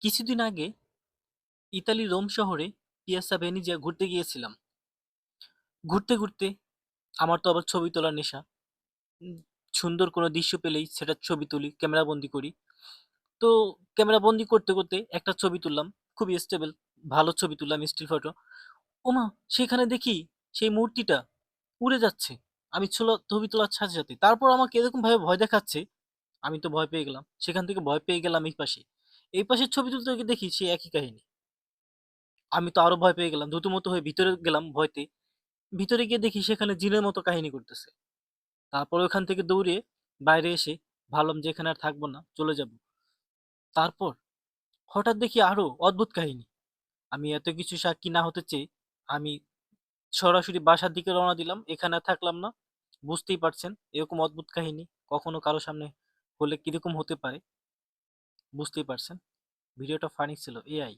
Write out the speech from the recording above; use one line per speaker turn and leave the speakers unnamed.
কিছুদিন আগে ইতালির রোম শহরে পিয়াসা ভেনিজিয়া ঘুরতে গিয়েছিলাম। ঘুরতে ঘুরতে আমার তো আবার ছবি তোলার নেশা। উম, সুন্দর কোনো দৃশ্য পেলেই সেটা ছবি তুলি, ক্যামেরা বন্দি করি। তো ক্যামেরা বন্দি করতে করতে একটা ছবি তুললাম, খুবই স্টেবল, ভালো ছবি তুললাম, স্টিল ফটো। ওমা, সেখানে দেখি সেই মূর্তিটা উড়ে যাচ্ছে। আমি ছবি তোলার সাথে সাথে তারপর আমাকে এরকম ভাবে ভয় দেখাচ্ছে। আমি তো ভয় পেয়ে গেলাম, সেখান থেকে ভয় পেয়ে গেলাম এই পাশে ছবি তুলতে গিয়ে দেখি সেই একই কাহিনী। আমি তো আরো ভয় পেয়ে গেলাম, দ্রুতমতো হয়ে ভিতরে গেলাম ভয়তে। ভিতরে গিয়ে দেখি সেখানে জিনের মতো কাহিনী করতেছে। তারপর ওখান থেকে দৌড়ে বাইরে এসে ভাবলাম যে এখানে আর থাকবো না, চলে যাব। তারপর হঠাৎ দেখি আরো অদ্ভুত কাহিনী। আমি এত কিছু সাক্ষী না হতে চেয়ে আমি সরাসরি বাসার দিকে রওনা দিলাম, এখানে আর থাকলাম না। বুঝতেই পারছেন এরকম অদ্ভুত কাহিনী কখনো কারো সামনে হলে কিরকম হতে পারে। বুঝতেই পারছেন। ভিডিওটা ফানি ছিল, এআই।